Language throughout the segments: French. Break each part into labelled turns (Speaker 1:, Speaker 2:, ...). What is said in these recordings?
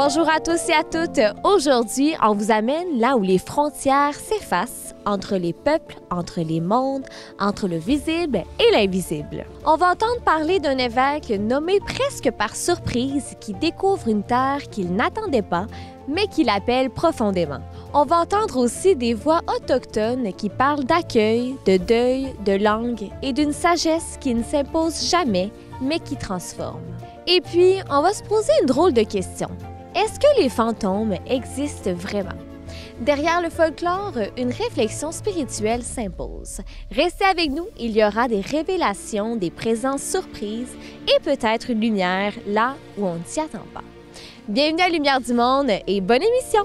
Speaker 1: Bonjour à tous et à toutes. Aujourd'hui, on vous amène là où les frontières s'effacent entre les peuples, entre les mondes, entre le visible et l'invisible. On va entendre parler d'un évêque nommé presque par surprise qui découvre une terre qu'il n'attendait pas, mais qu'il appelle profondément. On va entendre aussi des voix autochtones qui parlent d'accueil, de deuil, de langue et d'une sagesse qui ne s'impose jamais, mais qui transforme. Et puis, on va se poser une drôle de question. Est-ce que les fantômes existent vraiment? Derrière le folklore, une réflexion spirituelle s'impose. Restez avec nous, il y aura des révélations, des présences surprises et peut-être une lumière là où on ne s'y attend pas. Bienvenue à Lumière du Monde et bonne émission!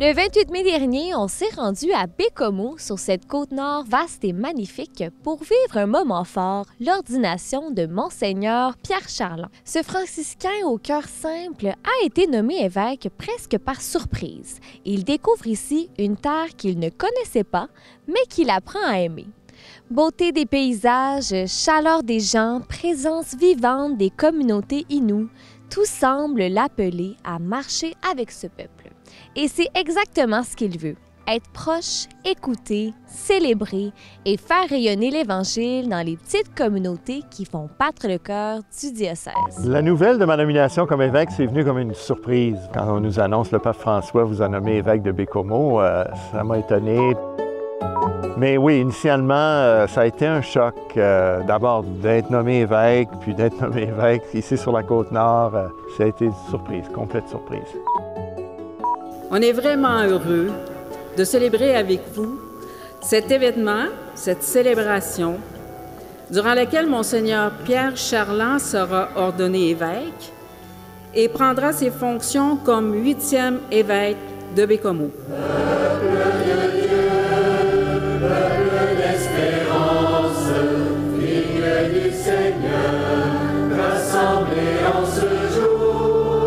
Speaker 1: Le 28 mai dernier, on s'est rendu à Bécomo, sur cette côte nord vaste et magnifique, pour vivre un moment fort, l'ordination de Monseigneur Pierre Charland. Ce franciscain au cœur simple a été nommé évêque presque par surprise. Il découvre ici une terre qu'il ne connaissait pas, mais qu'il apprend à aimer. Beauté des paysages, chaleur des gens, présence vivante des communautés inoues, tout semble l'appeler à marcher avec ce peuple. Et c'est exactement ce qu'il veut, être proche, écouter, célébrer et faire rayonner l'Évangile dans les petites communautés qui font battre le cœur du diocèse.
Speaker 2: La nouvelle de ma nomination comme évêque, c'est venu comme une surprise. Quand on nous annonce le pape François vous a nommé évêque de Bécomo, ça m'a étonné. Mais oui, initialement, ça a été un choc. D'abord d'être nommé évêque, puis d'être nommé évêque ici sur la Côte-Nord, ça a été une surprise, complète surprise.
Speaker 3: On est vraiment heureux de célébrer avec vous cet événement, cette célébration, durant laquelle Monseigneur Pierre Charland sera ordonné évêque et prendra ses fonctions comme 8e évêque de Bécomo.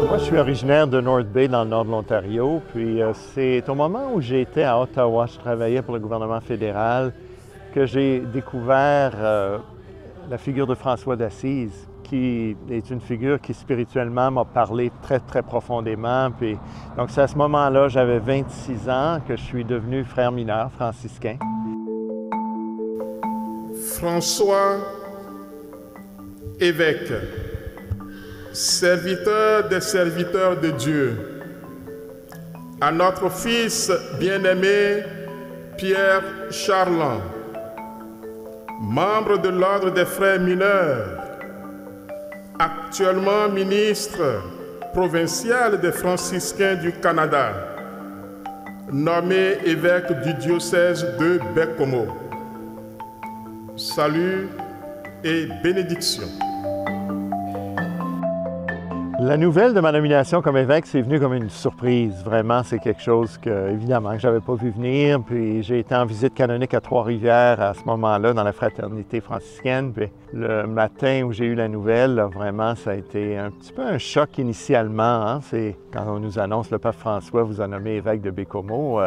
Speaker 2: Moi, je suis originaire de North Bay, dans le nord de l'Ontario, puis c'est au moment où j'étais à Ottawa, je travaillais pour le gouvernement fédéral, que j'ai découvert la figure de François d'Assise, qui est une figure qui spirituellement m'a parlé très, très profondément. Puis, donc c'est à ce moment-là, j'avais 26 ans, que je suis devenu frère mineur franciscain.
Speaker 4: François, évêque, serviteur des serviteurs de Dieu, à notre fils bien-aimé Pierre Charland, membre de l'Ordre des Frères mineurs, actuellement ministre provincial des franciscains du Canada, nommé évêque du diocèse de Bécomo. Salut et bénédiction.
Speaker 2: La nouvelle de ma nomination comme évêque, c'est venu comme une surprise. Vraiment, c'est quelque chose que, évidemment, que je n'avais pas vu venir. Puis j'ai été en visite canonique à Trois-Rivières à ce moment-là, dans la fraternité franciscaine. Puis le matin où j'ai eu la nouvelle, là, vraiment, ça a été un petit peu un choc initialement. Hein? C'est quand on nous annonce le pape François vous a nommé évêque de Bécomo,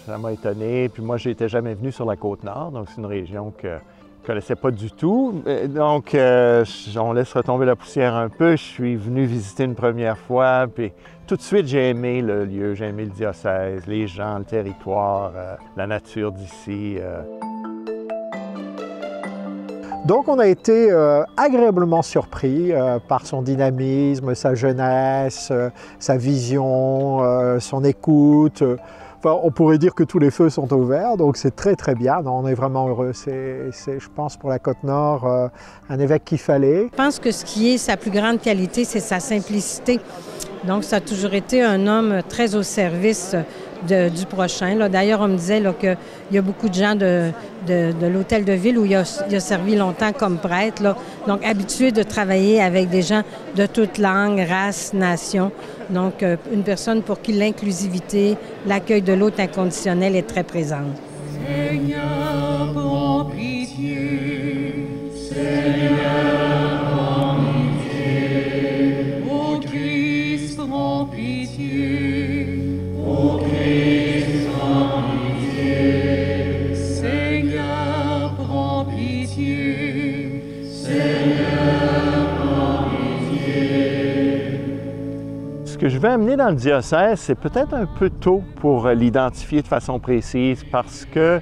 Speaker 2: ça m'a étonné. Puis moi, je n'étais jamais venu sur la Côte-Nord, donc c'est une région que je ne connaissais pas du tout. Donc, on laisse retomber la poussière un peu. Je suis venu visiter une première fois, puis tout de suite, j'ai aimé le lieu, j'ai aimé le diocèse, les gens, le territoire, la nature d'ici.
Speaker 5: Donc, on a été agréablement surpris par son dynamisme, sa jeunesse, sa vision, son écoute. Enfin, on pourrait dire que tous les feux sont ouverts, donc c'est très très bien. Non, on est vraiment heureux. C'est, je pense, pour la Côte-Nord, un évêque qu'il fallait.
Speaker 6: Je pense que ce qui est sa plus grande qualité, c'est sa simplicité. Donc, ça a toujours été un homme très au service du prochain. Là. D'ailleurs, on me disait qu'il y a beaucoup de gens de l'hôtel de ville où il a servi longtemps comme prêtre, là. Donc habitué de travailler avec des gens de toutes langues, races, nations. Donc, une personne pour qui l'inclusivité, l'accueil de l'autre inconditionnel est très présente.
Speaker 7: Seigneur, prends pitié.
Speaker 2: je vais amener dans le diocèse, c'est peut-être un peu tôt pour l'identifier de façon précise parce que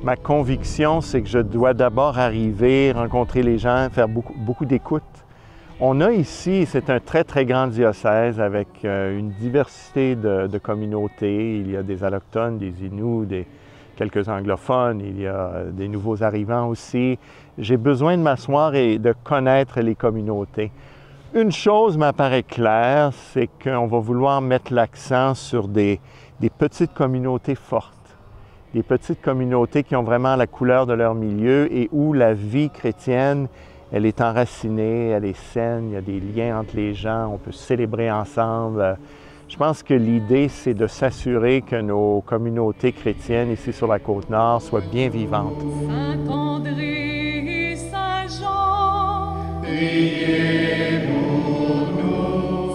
Speaker 2: ma conviction, c'est que je dois d'abord arriver, rencontrer les gens, faire beaucoup d'écoute. On a ici, c'est un très, très grand diocèse avec une diversité de communautés. Il y a des allochtones, des Inuits, quelques anglophones, il y a des nouveaux arrivants aussi. J'ai besoin de m'asseoir et de connaître les communautés. Une chose m'apparaît claire, c'est qu'on va vouloir mettre l'accent sur des petites communautés fortes, des petites communautés qui ont vraiment la couleur de leur milieu et où la vie chrétienne, elle est enracinée, elle est saine, il y a des liens entre les gens, on peut célébrer ensemble. Je pense que l'idée, c'est de s'assurer que nos communautés chrétiennes ici sur la Côte-Nord soient bien vivantes.
Speaker 7: Saint-André, Saint-Jean,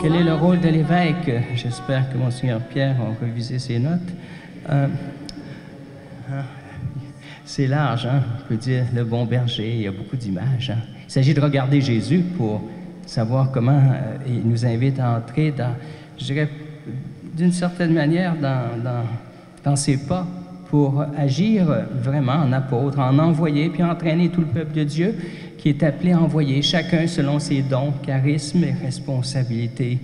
Speaker 8: quel est le rôle de l'évêque? J'espère que Monseigneur Pierre a révisé ses notes. C'est large, hein? On peut dire le bon berger, il y a beaucoup d'images. Hein? Il s'agit de regarder Jésus pour savoir comment il nous invite à entrer dans, je dirais, d'une certaine manière, dans ses pas pour agir vraiment en apôtre, en envoyer, puis entraîner tout le peuple de Dieu qui est appelé à envoyer, chacun selon ses dons, charismes et responsabilités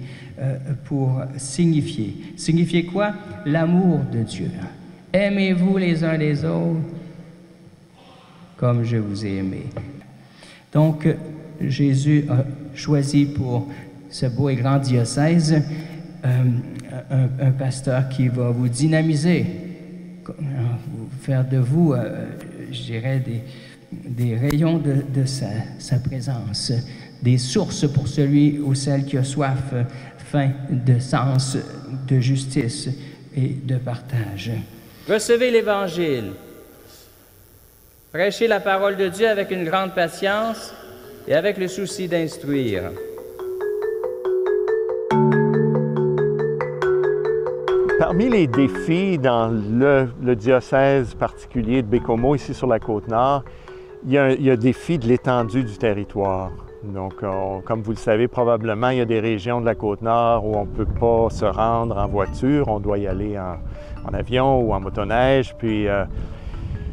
Speaker 8: pour signifier. Signifier quoi? L'amour de Dieu. Aimez-vous les uns les autres comme je vous ai aimé. Donc, Jésus a choisi pour ce beau et grand diocèse un pasteur qui va vous dynamiser, faire de vous, je dirais, des rayons de sa présence, des sources pour celui ou celle qui a soif, faim de sens, de justice et de partage.
Speaker 9: Recevez l'Évangile. Prêchez la parole de Dieu avec une grande patience et avec le souci d'instruire.
Speaker 2: Parmi les défis dans le diocèse particulier de Baie-Comeau, ici sur la Côte-Nord, il y a le défi de l'étendue du territoire. Donc, comme vous le savez probablement, il y a des régions de la Côte-Nord où on ne peut pas se rendre en voiture, on doit y aller en avion ou en motoneige. Puis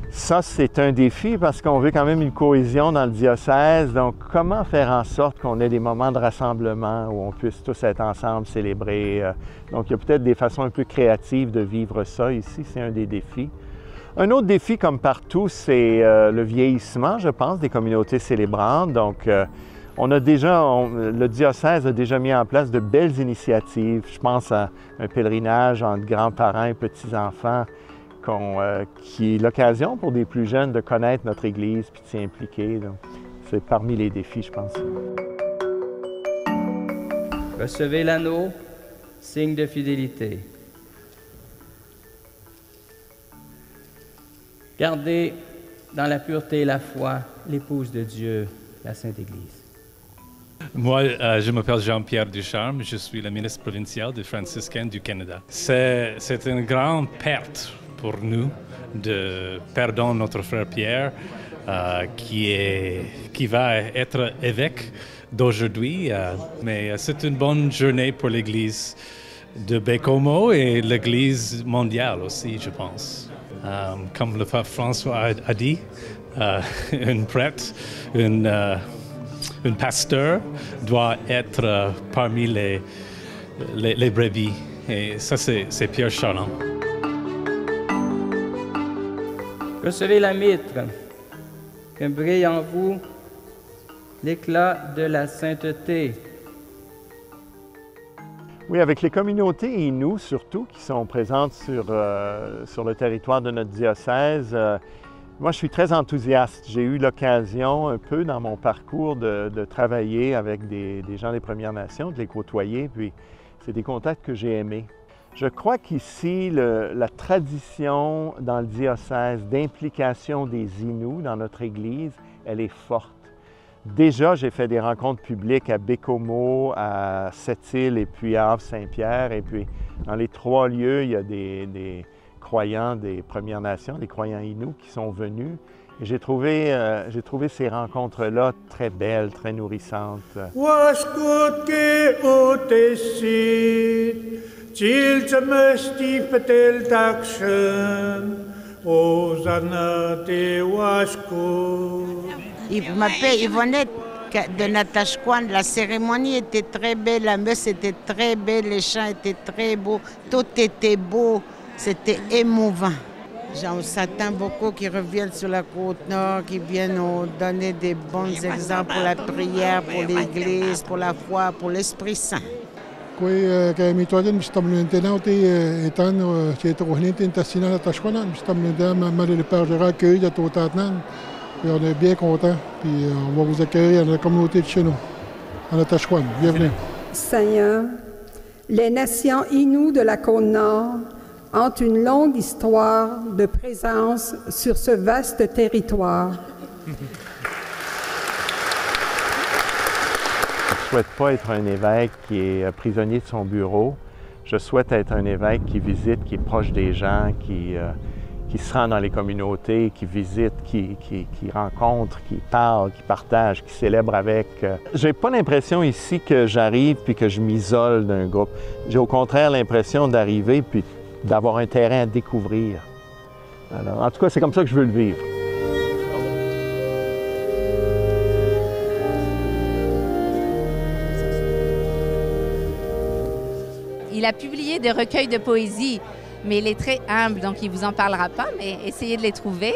Speaker 2: ça, c'est un défi parce qu'on veut quand même une cohésion dans le diocèse. Donc, comment faire en sorte qu'on ait des moments de rassemblement où on puisse tous être ensemble, célébrer. Donc, il y a peut-être des façons un peu créatives de vivre ça ici. C'est un des défis. Un autre défi, comme partout, c'est le vieillissement, je pense, des communautés célébrantes. Donc, le diocèse a déjà mis en place de belles initiatives. Je pense à un pèlerinage entre grands-parents et petits-enfants qui est l'occasion pour des plus jeunes de connaître notre Église puis de s'y impliquer. C'est parmi les défis, je pense.
Speaker 9: Recevez l'anneau, signe de fidélité. Gardez dans la pureté et la foi l'épouse de Dieu, la Sainte Église.
Speaker 10: Moi, je m'appelle Jean-Pierre Ducharme, je suis le ministre provincial des franciscains du Canada. C'est une grande perte pour nous de perdre notre frère Pierre, qui va être évêque d'aujourd'hui, mais c'est une bonne journée pour l'Église de Baie-Comeau et l'Église mondiale aussi, je pense. Comme le pape François a dit, un prêtre, un pasteur doit être parmi les brebis. Et ça, c'est Pierre Charland.
Speaker 9: Recevez la mitre, que brille en vous l'éclat de la sainteté.
Speaker 2: Oui, avec les communautés Inuits surtout qui sont présentes sur le territoire de notre diocèse, moi je suis très enthousiaste. J'ai eu l'occasion un peu dans mon parcours de travailler avec des gens des Premières Nations, de les côtoyer, puis c'est des contacts que j'ai aimés. Je crois qu'ici, la tradition dans le diocèse d'implication des Inuits dans notre Église, elle est forte. Déjà, j'ai fait des rencontres publiques à Baie-Comeau, à Sept-Îles et puis à Havre-Saint-Pierre. Et puis, dans les trois lieux, il y a des croyants des Premières Nations, des croyants Inuits qui sont venus. Et j'ai trouvé ces rencontres-là très belles, très nourrissantes.
Speaker 11: Il venait de Natashquan. La cérémonie était très belle, la messe était très belle, les chants étaient très beaux, tout était beau, c'était émouvant. On s'attend beaucoup qu'ils reviennent sur la Côte-Nord, qu'ils viennent nous donner des bons exemples pour la prière, pour l'Église, pour la foi, pour l'Esprit Saint.
Speaker 12: Et on est bien contents, puis on va vous accueillir dans la communauté de chez nous, en Natashquan. Bienvenue.
Speaker 13: Seigneur, les nations inoues de la Côte-Nord ont une longue histoire de présence sur ce vaste territoire.
Speaker 2: Je ne souhaite pas être un évêque qui est prisonnier de son bureau. Je souhaite être un évêque qui visite, qui est proche des gens, qui se rend dans les communautés, qui visite, qui rencontre, qui parle, qui partage, qui célèbre avec. J'ai pas l'impression ici que j'arrive puis que je m'isole d'un groupe. J'ai au contraire l'impression d'arriver puis d'avoir un terrain à découvrir. Alors, en tout cas, c'est comme ça que je veux le vivre.
Speaker 14: Il a publié des recueils de poésie, mais il est très humble, donc il ne vous en parlera pas, mais essayez de les trouver.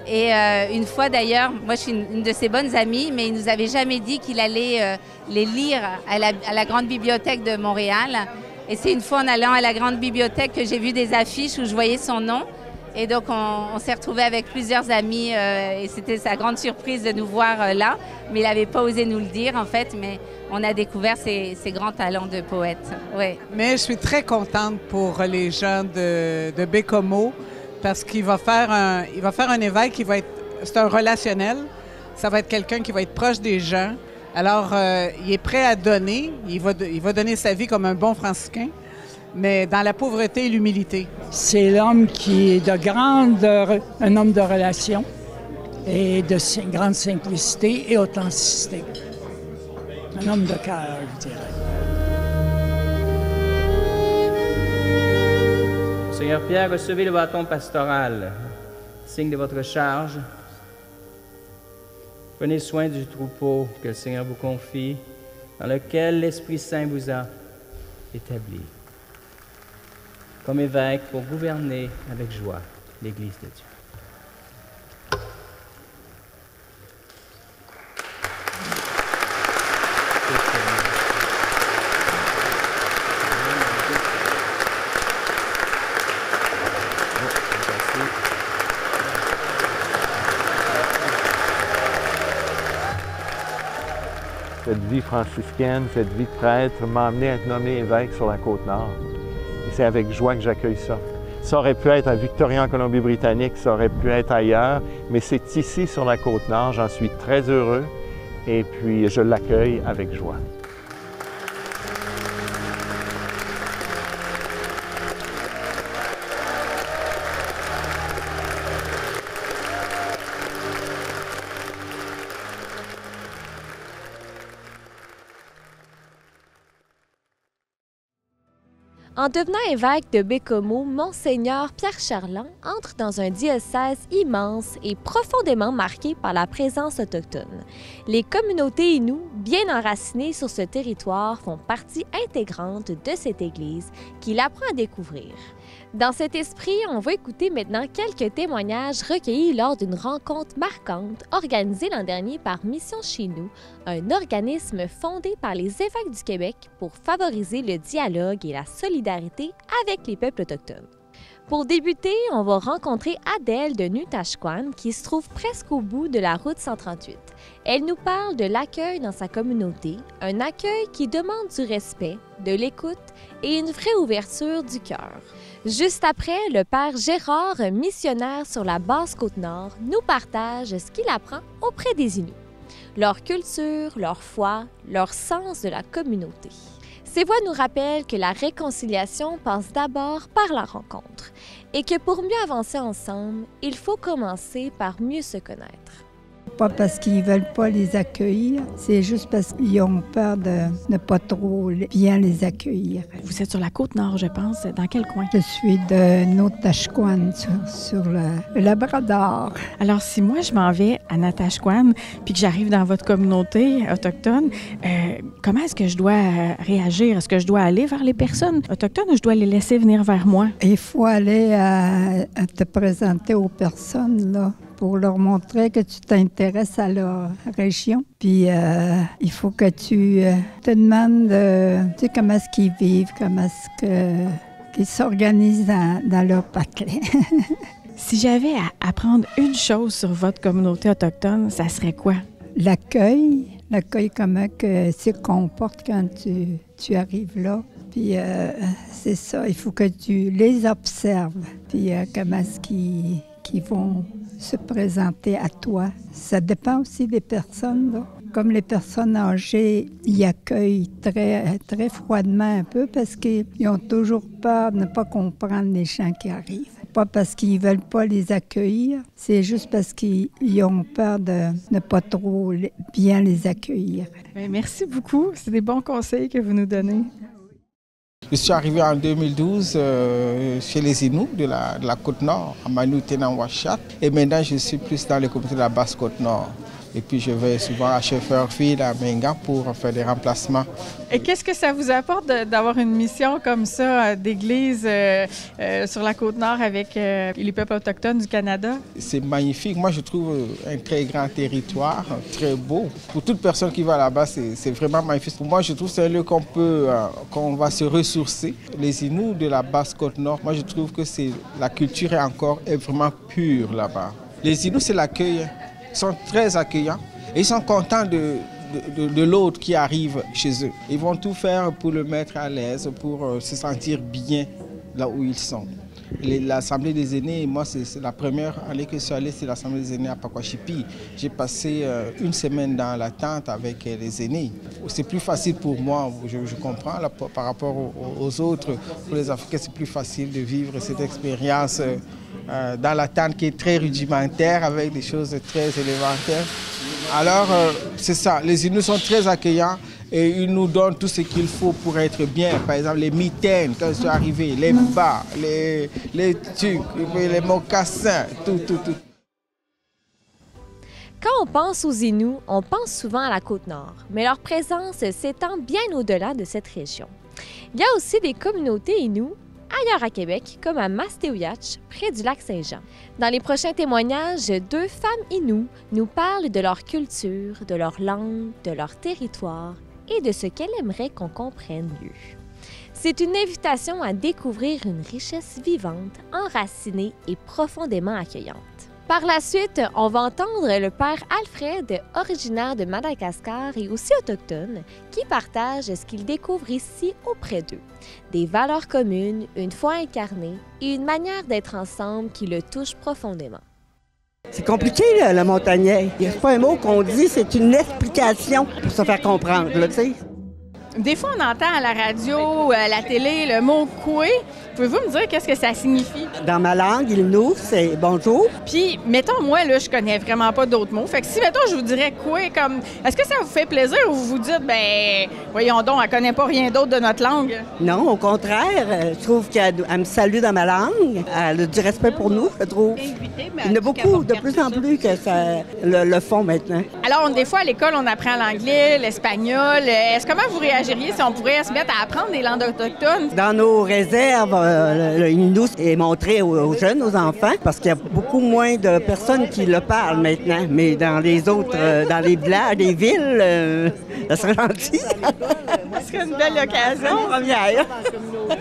Speaker 14: Et une fois d'ailleurs, moi je suis une de ses bonnes amies, mais il ne nous avait jamais dit qu'il allait les lire à la Grande Bibliothèque de Montréal. Et c'est une fois en allant à la Grande Bibliothèque que j'ai vu des affiches où je voyais son nom. Et donc on s'est retrouvés avec plusieurs amis et c'était sa grande surprise de nous voir là. Mais il n'avait pas osé nous le dire en fait, mais on a découvert ses grands talents de poète. Ouais.
Speaker 15: Mais je suis très contente pour les gens de Baie-Comeau parce qu'il va faire un évêque qui va être, c'est un relationnel, ça va être quelqu'un qui va être proche des gens. Alors, il est prêt à donner, il va donner sa vie comme un bon franciscain, mais dans la pauvreté et l'humilité.
Speaker 16: C'est l'homme qui est un homme de relation et de grande simplicité et authenticité. Un homme de cœur, je dirais.
Speaker 9: Seigneur Pierre, recevez le bâton pastoral, signe de votre charge. Prenez soin du troupeau que le Seigneur vous confie, dans lequel l'Esprit Saint vous a établi, comme évêque pour gouverner avec joie l'Église de Dieu.
Speaker 2: Cette vie franciscaine, cette vie de prêtre m'a amené à être nommé évêque sur la Côte-Nord. Et c'est avec joie que j'accueille ça. Ça aurait pu être à Victoria en Colombie-Britannique, ça aurait pu être ailleurs, mais c'est ici sur la Côte-Nord, j'en suis très heureux et puis je l'accueille avec joie.
Speaker 1: En devenant évêque de Baie-Comeau, Monseigneur Pierre Charland entre dans un diocèse immense et profondément marqué par la présence autochtone. Les communautés inoues, bien enracinées sur ce territoire, font partie intégrante de cette Église qu'il apprend à découvrir. Dans cet esprit, on va écouter maintenant quelques témoignages recueillis lors d'une rencontre marquante organisée l'an dernier par Mission Chez Nous, un organisme fondé par les évêques du Québec pour favoriser le dialogue et la solidarité avec les peuples autochtones. Pour débuter, on va rencontrer Adèle de Nutashquan qui se trouve presque au bout de la route 138. Elle nous parle de l'accueil dans sa communauté, un accueil qui demande du respect, de l'écoute et une vraie ouverture du cœur. Juste après, le père Gérard, missionnaire sur la Basse-Côte-Nord, nous partage ce qu'il apprend auprès des Inuits, leur culture, leur foi, leur sens de la communauté. Ces voix nous rappellent que la réconciliation passe d'abord par la rencontre et que pour mieux avancer ensemble, il faut commencer par mieux se connaître.
Speaker 17: Pas parce qu'ils ne veulent pas les accueillir, c'est juste parce qu'ils ont peur de ne pas trop bien les accueillir.
Speaker 18: Vous êtes sur la Côte-Nord, je pense. Dans quel coin?
Speaker 17: Je suis de Natashquan, sur le Labrador.
Speaker 18: Alors, si moi, je m'en vais à Natashquan puis que j'arrive dans votre communauté autochtone, comment est-ce que je dois réagir? Est-ce que je dois aller vers les personnes autochtones ou je dois les laisser venir vers moi?
Speaker 17: Il faut aller à te présenter aux personnes, là, pour leur montrer que tu t'intéresses à leur région. Puis il faut que tu te demandes tu sais, comment est-ce qu'ils vivent, comment est-ce qu'ils s'organisent dans leur paquet.
Speaker 18: Si j'avais à apprendre une chose sur votre communauté autochtone, ça serait quoi?
Speaker 17: L'accueil, comment que se comporte quand tu arrives là. Puis c'est ça, il faut que tu les observes. Puis comment est-ce qu'ils vont se présenter à toi. Ça dépend aussi des personnes, là. Comme les personnes âgées, ils accueillent très, très froidement un peu parce qu'ils ont toujours peur de ne pas comprendre les gens qui arrivent. Pas parce qu'ils ne veulent pas les accueillir, c'est juste parce qu'ils ont peur de ne pas trop bien les accueillir.
Speaker 18: Bien, merci beaucoup. C'est des bons conseils que vous nous donnez.
Speaker 19: Je suis arrivé en 2012 chez les Inuits de la Côte-Nord, à Manouténan-Ouachat. Et maintenant, je suis plus dans les communautés de la Basse-Côte-Nord. Et puis, je vais souvent à Shefferville, à Menga, pour faire des remplacements.
Speaker 18: Et qu'est-ce que ça vous apporte d'avoir une mission comme ça d'église sur la Côte-Nord avec les peuples autochtones du Canada? C'est magnifique. Moi, je trouve un très grand territoire, très beau. Pour toute personne qui va là-bas, c'est vraiment magnifique. Pour moi, je trouve que c'est un lieu qu'on va se ressourcer. Les Inuits de la Basse-Côte-Nord, moi, je trouve que la culture est vraiment pure là-bas. Les Inuits, c'est l'accueil. Ils sont très accueillants et ils sont contents de l'autre qui arrive chez eux. Ils vont tout faire pour le mettre à l'aise, pour se sentir bien là où ils sont. L'Assemblée des aînés, moi, c'est la première année que je suis allé, c'est l'Assemblée des aînés à Pakwashipi. J'ai passé une semaine dans la tente avec les aînés. C'est plus facile pour moi, je comprends, là, par rapport aux autres. Pour les Africains, c'est plus facile de vivre cette expérience dans la tente qui est très rudimentaire, avec des choses très élémentaires. Alors, c'est ça, les Inuits sont très accueillants et ils nous donnent tout ce qu'il faut pour être bien. Par exemple, les mitaines, quand ils sont arrivés, les bas, les tucs, les mocassins, tout.
Speaker 1: Quand on pense aux Inuits, on pense souvent à la Côte-Nord, mais leur présence s'étend bien au-delà de cette région. Il y a aussi des communautés Inuits ailleurs à Québec, comme à Mastéouiatch, près du lac Saint-Jean. Dans les prochains témoignages, 2 femmes Inuits nous parlent de leur culture, de leur langue, de leur territoire et de ce qu'elles aimeraient qu'on comprenne mieux. C'est une invitation à découvrir une richesse vivante, enracinée et profondément accueillante. Par la suite, on va entendre le père Alfred, originaire de Madagascar et aussi autochtone, qui partage ce qu'il découvre ici auprès d'eux. Des valeurs communes, une foi incarnée et une manière d'être ensemble qui le touche profondément.
Speaker 20: C'est compliqué, là, le montagnais. C'est pas un mot qu'on dit, c'est une explication pour se faire comprendre, là, tu sais.
Speaker 18: Des fois, on entend à la radio, à la télé, le mot « koué ». Pouvez-vous me dire qu'est-ce que ça signifie?
Speaker 20: Dans ma langue, Innu, c'est « bonjour ».
Speaker 18: Puis, mettons, moi, là, je connais vraiment pas d'autres mots. Fait que si, mettons, je vous dirais « koué », comme, est-ce que ça vous fait plaisir ou vous vous dites « ben, voyons donc, elle connaît pas rien d'autre de notre langue ». Non, au contraire. Je trouve qu'elle me salue dans ma langue. Elle a du respect pour nous, je trouve. Il y en a beaucoup, de plus en plus, que ça le font maintenant. Alors, des fois, à l'école, on apprend l'anglais, l'espagnol. Comment vous réagiriez si on pourrait se mettre à apprendre des langues autochtones? Dans nos réserves, le Innu est montré aux jeunes, aux enfants, parce qu'il y a beaucoup moins de personnes qui le parlent maintenant. Mais dans les autres, dans les villages, les villes, ça serait gentil. Ce serait une belle occasion. Première.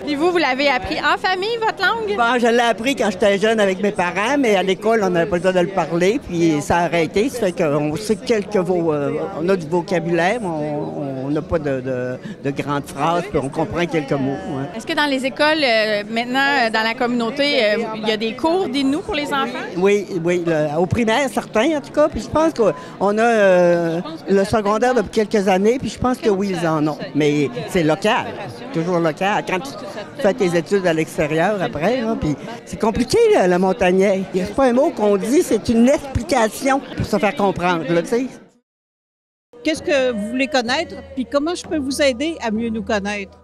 Speaker 18: Puis vous l'avez appris en famille, votre langue? Bon, je l'ai appris quand j'étais jeune avec mes parents, mais à l'école, on n'avait pas le droit de le parler, puis ça a arrêté. Ça fait qu'on sait on a du vocabulaire, on
Speaker 20: n'a pas de grandes phrases, puis on comprend quelques mots. Ouais.
Speaker 18: Est-ce que dans les écoles, maintenant, dans la communauté, il y a des cours d'Innu pour les enfants?
Speaker 20: Oui, au primaire, certains en tout cas, puis je pense qu'on a le secondaire depuis quelques années, puis je pense que oui, ils en ont. Mais c'est local, toujours local. Quand tu fais tes études à l'extérieur après, là, puis c'est compliqué, là, le montagnais. C'est pas un mot qu'on dit, c'est une explication pour se faire comprendre, là, tu sais.
Speaker 21: Qu'est-ce que vous voulez connaître, puis comment je peux vous aider à mieux nous connaître?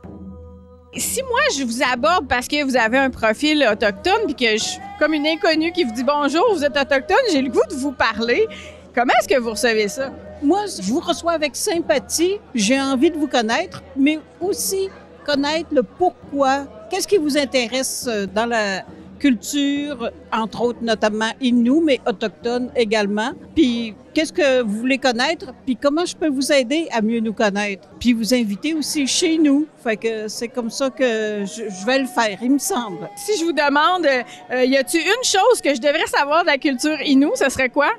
Speaker 18: Si moi, je vous aborde parce que vous avez un profil autochtone, puis que je suis comme une inconnue qui vous dit « Bonjour, vous êtes autochtone, j'ai le goût de vous parler », comment est-ce que vous recevez ça?
Speaker 21: Moi, je vous reçois avec sympathie, j'ai envie de vous connaître, mais aussi connaître le pourquoi. Qu'est-ce qui vous intéresse dans la culture, entre autres notamment Innu, mais autochtone également. Puis qu'est-ce que vous voulez connaître, puis comment je peux vous aider à mieux nous connaître. Puis vous inviter aussi chez nous. Fait que c'est comme ça que je vais le faire, il me semble.
Speaker 18: Si je vous demande, y a-t-il une chose que je devrais savoir de la culture Innu, ce serait quoi?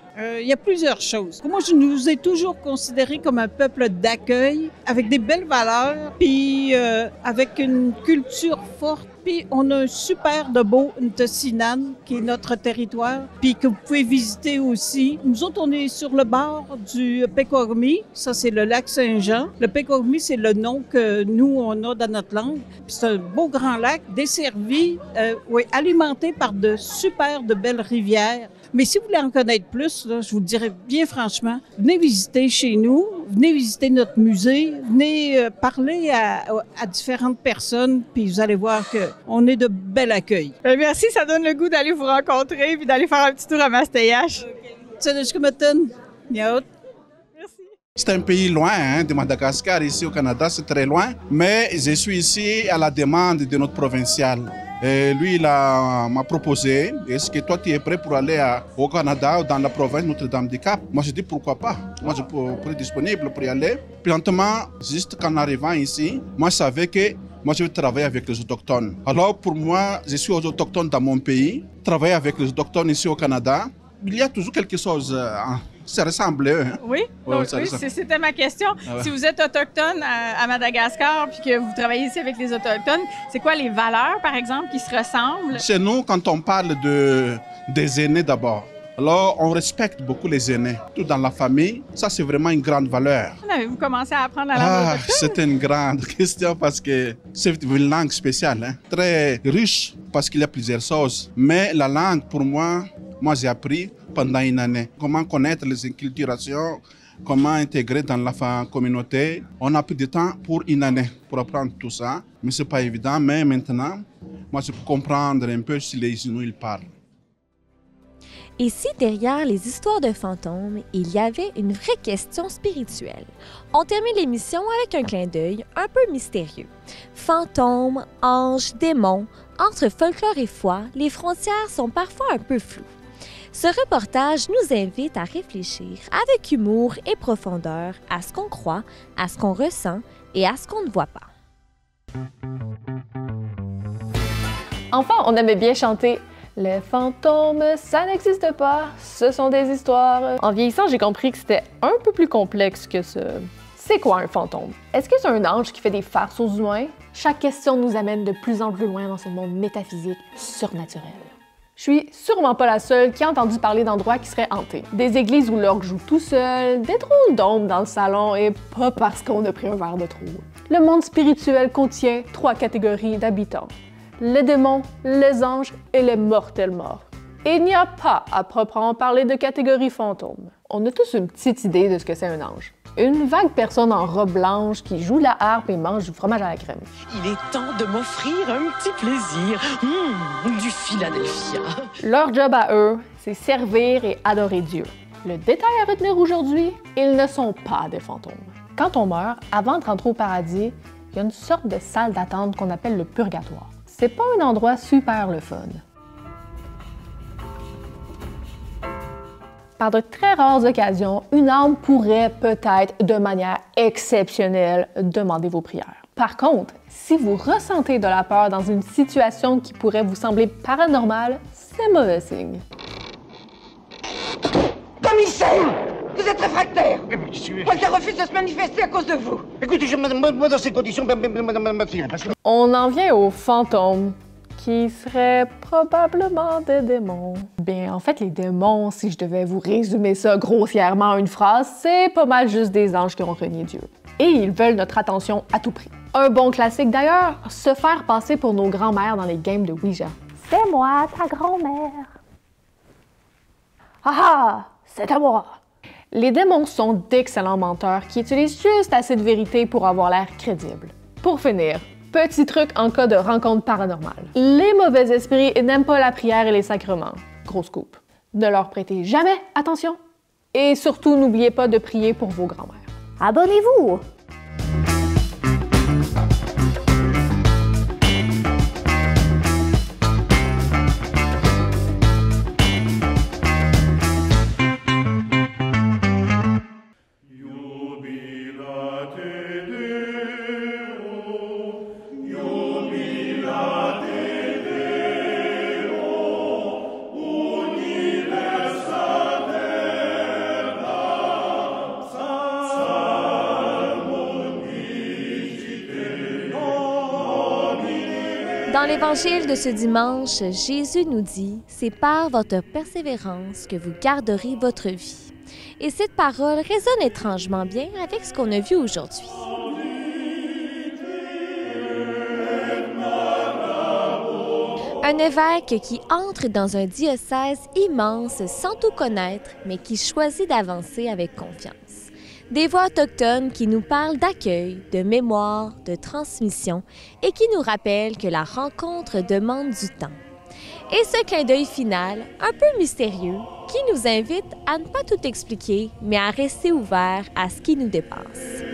Speaker 21: Il y a plusieurs choses. Moi, je nous ai toujours considérés comme un peuple d'accueil, avec des belles valeurs, puis avec une culture forte. Puis on a un super de beau Ntossinan, qui est notre territoire, puis que vous pouvez visiter aussi. Nous autres, on est sur le bord du Pequormi. Ça, c'est le lac Saint-Jean. Le Pequormi, c'est le nom que nous, on a dans notre langue. Puis c'est un beau grand lac desservi, alimenté par de super de belles rivières. Mais si vous voulez en connaître plus, là, je vous le dirais bien franchement, venez visiter chez nous, venez visiter notre musée, venez parler à différentes personnes, puis vous allez voir qu'on est de bel accueil.
Speaker 18: Merci, ça donne le goût d'aller vous rencontrer puis d'aller faire un petit tour à Mastayache.
Speaker 22: C'est un pays loin de Madagascar, ici au Canada, c'est très loin, mais je suis ici à la demande de notre provincial. Et lui, il m'a proposé, est-ce que toi, tu es prêt pour aller au Canada ou dans la province Notre-Dame-du-Cap? Moi, je dis pourquoi pas. Moi, je suis disponible pour y aller. Puis lentement, juste qu'en arrivant ici, moi, je savais que moi, je vais travailler avec les autochtones. Alors, pour moi, je suis aux autochtones dans mon pays, travailler avec les autochtones ici au Canada. Il y a toujours quelque chose, ça ressemble. Hein?
Speaker 18: Oui, c'était ma question. Si vous êtes autochtone à Madagascar puis que vous travaillez ici avec les autochtones, c'est quoi les valeurs, par exemple, qui se ressemblent?
Speaker 22: Chez nous, quand on parle des aînés d'abord, alors on respecte beaucoup les aînés. Tout dans la famille, ça c'est vraiment une grande valeur.
Speaker 18: Avez-vous commencé à apprendre la langue autochtone?
Speaker 22: C'est une grande question parce que c'est une langue spéciale, hein? Très riche parce qu'il y a plusieurs choses. Mais la langue, pour moi, j'ai appris pendant une année comment connaître les inculturations, comment intégrer dans la communauté. On a pris du temps pour une année pour apprendre tout ça, mais ce n'est pas évident. Mais maintenant, moi, je peux comprendre un peu si les Inuits ils parlent.
Speaker 1: Et si derrière les histoires de fantômes, il y avait une vraie question spirituelle? On termine l'émission avec un clin d'œil un peu mystérieux. Fantômes, anges, démons, entre folklore et foi, les frontières sont parfois un peu floues. Ce reportage nous invite à réfléchir avec humour et profondeur à ce qu'on croit, à ce qu'on ressent et à ce qu'on ne voit pas.
Speaker 23: Enfant, on aimait bien chanter « Les fantômes, ça n'existe pas, ce sont des histoires ». En vieillissant, j'ai compris que c'était un peu plus complexe que ça. C'est quoi un fantôme? Est-ce que c'est un ange qui fait des farces aux humains? Chaque question nous amène de plus en plus loin dans ce monde métaphysique surnaturel. Je suis sûrement pas la seule qui a entendu parler d'endroits qui seraient hantés. Des églises où l'orgue joue tout seul, des drôles d'ombres dans le salon et pas parce qu'on a pris un verre de trop. Le monde spirituel contient 3 catégories d'habitants. Les démons, les anges et les mortels morts. Et il n'y a pas à proprement parler de catégorie fantôme. On a tous une petite idée de ce que c'est un ange. Une vague personne en robe blanche qui joue la harpe et mange du fromage à la crème.
Speaker 24: Il est temps de m'offrir un petit plaisir. Du Philadelphia.
Speaker 23: Leur job à eux, c'est servir et adorer Dieu. Le détail à retenir aujourd'hui, ils ne sont pas des fantômes. Quand on meurt, avant de rentrer au paradis, il y a une sorte de salle d'attente qu'on appelle le purgatoire. C'est pas un endroit super le fun. Par de très rares occasions, une âme pourrait peut-être, de manière exceptionnelle, demander vos prières. Par contre, si vous ressentez de la peur dans une situation qui pourrait vous sembler paranormale, c'est mauvais signe.
Speaker 24: Commissaire!
Speaker 3: Vous êtes réfractaire. Quelqu'un refuse de se manifester à cause de vous.
Speaker 4: Écoutez, moi dans ces conditions, madame ma fille, parce que...
Speaker 23: On en vient aux fantômes, qui seraient probablement des démons. Bien, en fait, les démons, si je devais vous résumer ça grossièrement en une phrase, c'est pas mal juste des anges qui ont renié Dieu. Et ils veulent notre attention à tout prix. Un bon classique d'ailleurs, se faire passer pour nos grands-mères dans les games de Ouija. C'est moi, ta grand-mère. Ah ah, c'est à moi. Les démons sont d'excellents menteurs qui utilisent juste assez de vérité pour avoir l'air crédible. Pour finir, petit truc en cas de rencontre paranormale. Les mauvais esprits n'aiment pas la prière et les sacrements. Gros scoop. Ne leur prêtez jamais attention. Et surtout, n'oubliez pas de prier pour vos grands-mères. Abonnez-vous!
Speaker 1: Dans l'Évangile de ce dimanche, Jésus nous dit « C'est par votre persévérance que vous garderez votre vie ». Et cette parole résonne étrangement bien avec ce qu'on a vu aujourd'hui. Un évêque qui entre dans un diocèse immense sans tout connaître, mais qui choisit d'avancer avec confiance. Des voix autochtones qui nous parlent d'accueil, de mémoire, de transmission et qui nous rappellent que la rencontre demande du temps. Et ce clin d'œil final, un peu mystérieux, qui nous invite à ne pas tout expliquer, mais à rester ouvert à ce qui nous dépasse.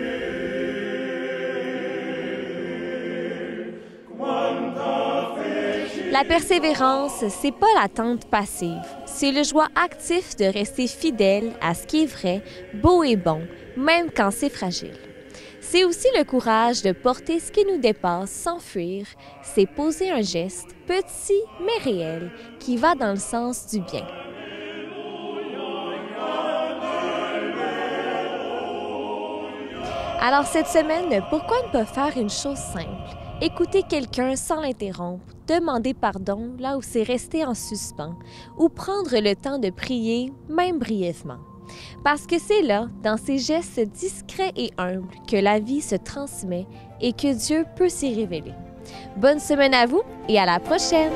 Speaker 1: La persévérance, c'est pas l'attente passive, c'est le choix actif de rester fidèle à ce qui est vrai, beau et bon, même quand c'est fragile. C'est aussi le courage de porter ce qui nous dépasse sans fuir, c'est poser un geste, petit mais réel, qui va dans le sens du bien. Alors cette semaine, pourquoi ne pas faire une chose simple? Écouter quelqu'un sans l'interrompre, demander pardon là où c'est resté en suspens, ou prendre le temps de prier, même brièvement. Parce que c'est là, dans ces gestes discrets et humbles, que la vie se transmet et que Dieu peut s'y révéler. Bonne semaine à vous et à la prochaine!